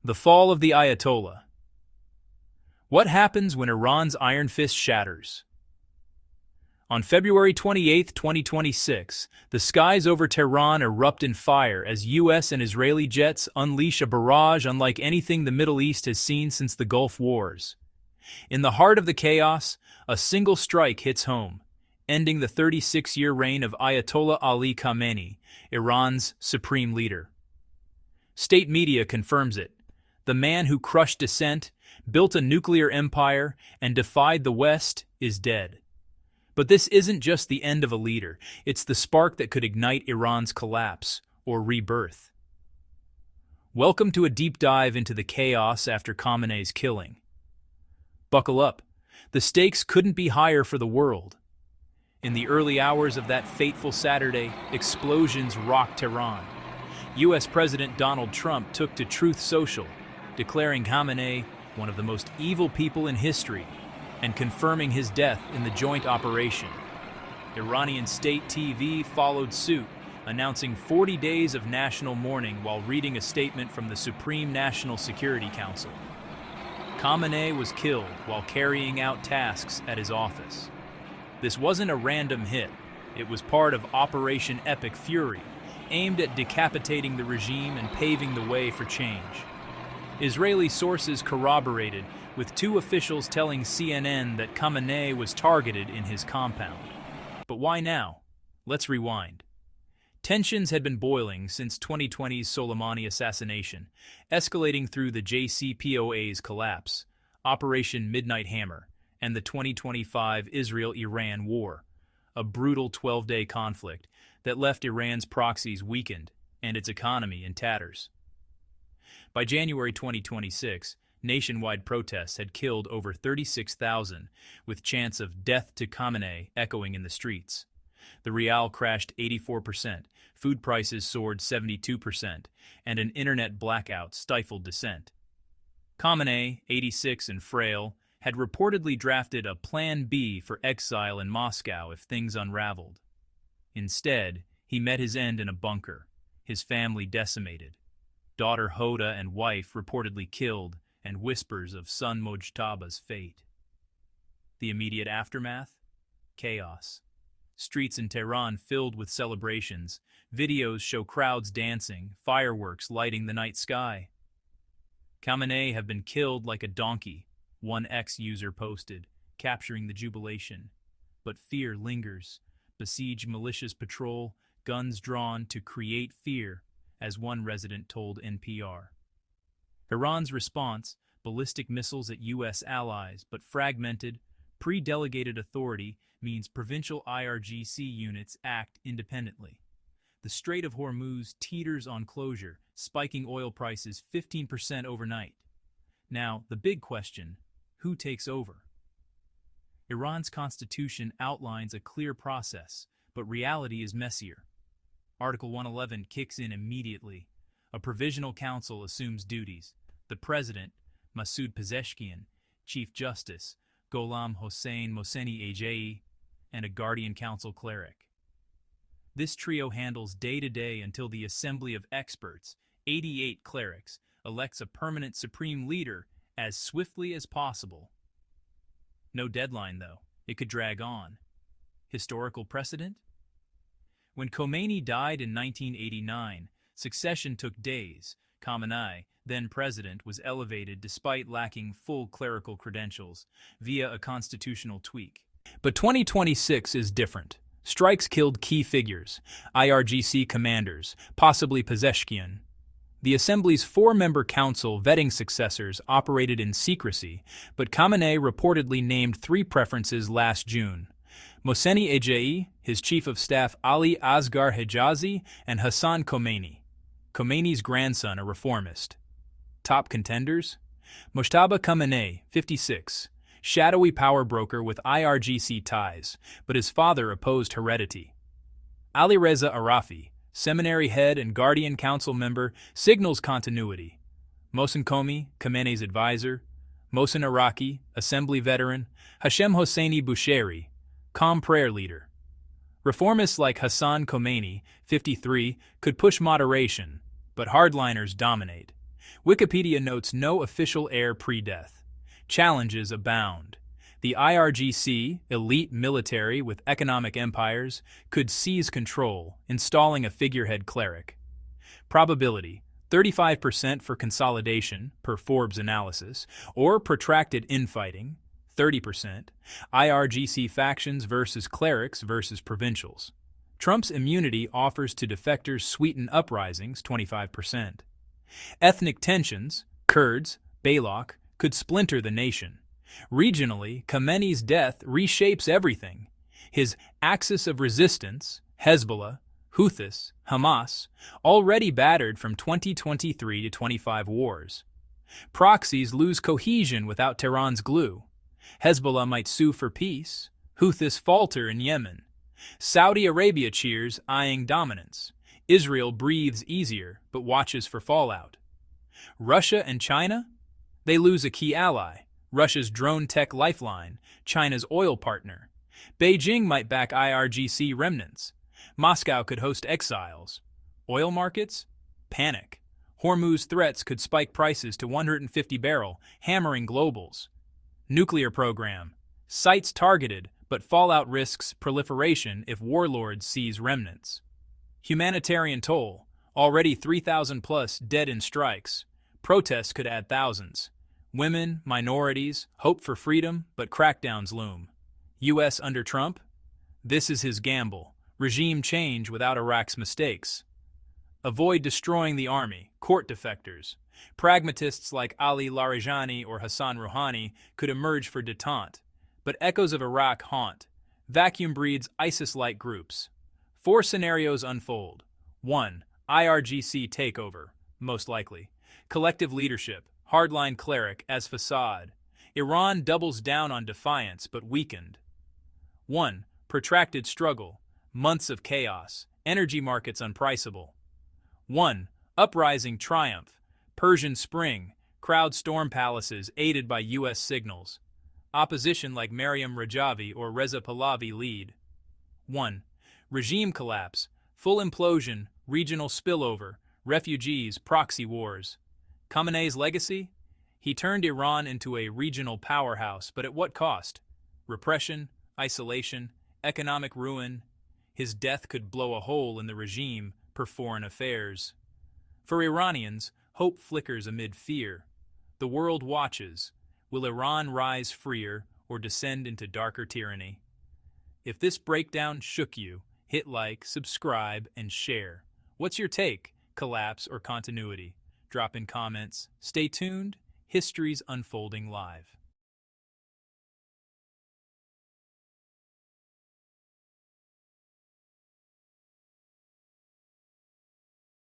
The fall of the Ayatollah. What happens when Iran's iron fist shatters? On February 28, 2026, the skies over Tehran erupt in fire as U.S. and Israeli jets unleash a barrage unlike anything the Middle East has seen since the Gulf Wars. In the heart of the chaos, a single strike hits home, ending the 36-year reign of Ayatollah Ali Khamenei, Iran's supreme leader. State media confirms it. The man who crushed dissent, built a nuclear empire, and defied the West is dead. But this isn't just the end of a leader, it's the spark that could ignite Iran's collapse, or rebirth. Welcome to a deep dive into the chaos after Khamenei's killing. Buckle up, the stakes couldn't be higher for the world. In the early hours of that fateful Saturday, explosions rocked Tehran. U.S. President Donald Trump took to Truth Social, declaring Khamenei one of the most evil people in history, and confirming his death in the joint operation. Iranian state TV followed suit, announcing 40 days of national mourning while reading a statement from the Supreme National Security Council. Khamenei was killed while carrying out tasks at his office. This wasn't a random hit, it was part of Operation Epic Fury, aimed at decapitating the regime and paving the way for change. Israeli sources corroborated, with two officials telling CNN that Khamenei was targeted in his compound. But why now? Let's rewind. Tensions had been boiling since 2020's Soleimani assassination, escalating through the JCPOA's collapse, Operation Midnight Hammer, and the 2025 Israel-Iran war, a brutal 12-day conflict that left Iran's proxies weakened and its economy in tatters. By January 2026, nationwide protests had killed over 36,000, with chants of "death to Khamenei" echoing in the streets. The rial crashed 84%, food prices soared 72%, and an internet blackout stifled dissent. Khamenei, 86 and frail, had reportedly drafted a Plan B for exile in Moscow if things unraveled. Instead, he met his end in a bunker, his family decimated. Daughter Hoda and wife reportedly killed, and whispers of son Mojtaba's fate. The immediate aftermath? Chaos. Streets in Tehran filled with celebrations. Videos show crowds dancing, fireworks lighting the night sky. Khamenei have been killed like a donkey, one ex-user posted, capturing the jubilation. But fear lingers. Besieged militias patrol, guns drawn to create fear, as one resident told NPR. Iran's response, ballistic missiles at U.S. allies, but fragmented, pre-delegated authority means provincial IRGC units act independently. The Strait of Hormuz teeters on closure, spiking oil prices 15% overnight. Now, the big question, who takes over? Iran's constitution outlines a clear process, but reality is messier. Article 111 kicks in immediately. A provisional council assumes duties. The president, Masoud Pezeshkian, Chief Justice, Gholam Hossein Mohseni Ejei, and a guardian council cleric. This trio handles day-to-day until the Assembly of Experts, 88 clerics, elects a permanent supreme leader as swiftly as possible. No deadline, though. It could drag on. Historical precedent? When Khomeini died in 1989, succession took days. Khamenei, then president, was elevated despite lacking full clerical credentials via a constitutional tweak. But 2026 is different. Strikes killed key figures, IRGC commanders, possibly Pezeshkian. The Assembly's four-member council vetting successors operated in secrecy, but Khamenei reportedly named three preferences last June. Mohseni Ejei, his chief of staff Ali Asghar Hijazi, and Hassan Khomeini, Khomeini's grandson, a reformist. Top contenders? Mojtaba Khamenei, 56, shadowy power broker with IRGC ties, but his father opposed heredity. Ali Reza Arafi, seminary head and guardian council member, signals continuity. Mohsen Komi, Khamenei's advisor. Mohsen Iraqi, assembly veteran. Hashem Hosseini Bushiri, calm prayer leader. Reformists like Hassan Khomeini, 53, could push moderation, but hardliners dominate. Wikipedia notes no official heir pre-death. Challenges abound. The IRGC, elite military with economic empires, could seize control, installing a figurehead cleric. Probability: 35% for consolidation, per Forbes analysis, or protracted infighting, 30%, IRGC factions versus clerics versus provincials. Trump's immunity offers to defectors sweeten uprisings, 25%. Ethnic tensions, Kurds, Baloch, could splinter the nation. Regionally, Khamenei's death reshapes everything. His axis of resistance, Hezbollah, Houthis, Hamas, already battered from 2023 to 25 wars. Proxies lose cohesion without Tehran's glue. Hezbollah might sue for peace. Houthis falter in Yemen. Saudi Arabia cheers, eyeing dominance. Israel breathes easier, but watches for fallout. Russia and China? They lose a key ally. Russia's drone tech lifeline, China's oil partner. Beijing might back IRGC remnants. Moscow could host exiles. Oil markets? Panic. Hormuz threats could spike prices to 150 barrel, hammering globals. Nuclear program. Sites targeted, but fallout risks proliferation if warlords seize remnants. Humanitarian toll. Already 3,000 plus dead in strikes. Protests could add thousands. Women, minorities, hope for freedom, but crackdowns loom. U.S. under Trump? This is his gamble. Regime change without Iraq's mistakes. Avoid destroying the army, court defectors. Pragmatists like Ali Larijani or Hassan Rouhani could emerge for detente, but echoes of Iraq haunt. Vacuum breeds ISIS-like groups. 4 scenarios unfold. 1. IRGC takeover, most likely. Collective leadership, hardline cleric as facade. Iran doubles down on defiance but weakened. 1. Protracted struggle, months of chaos, energy markets unpriceable. 1. Uprising triumph, Persian Spring, crowd storm palaces aided by U.S. signals. Opposition like Maryam Rajavi or Reza Pahlavi lead. 1. Regime collapse, full implosion, regional spillover, refugees, proxy wars. Khamenei's legacy? He turned Iran into a regional powerhouse, but at what cost? Repression, isolation, economic ruin. His death could blow a hole in the regime per foreign affairs. For Iranians, hope flickers amid fear. The world watches. Will Iran rise freer or descend into darker tyranny? If this breakdown shook you, hit like, subscribe, and share. What's your take? Collapse or continuity? Drop in comments. Stay tuned. History's unfolding live.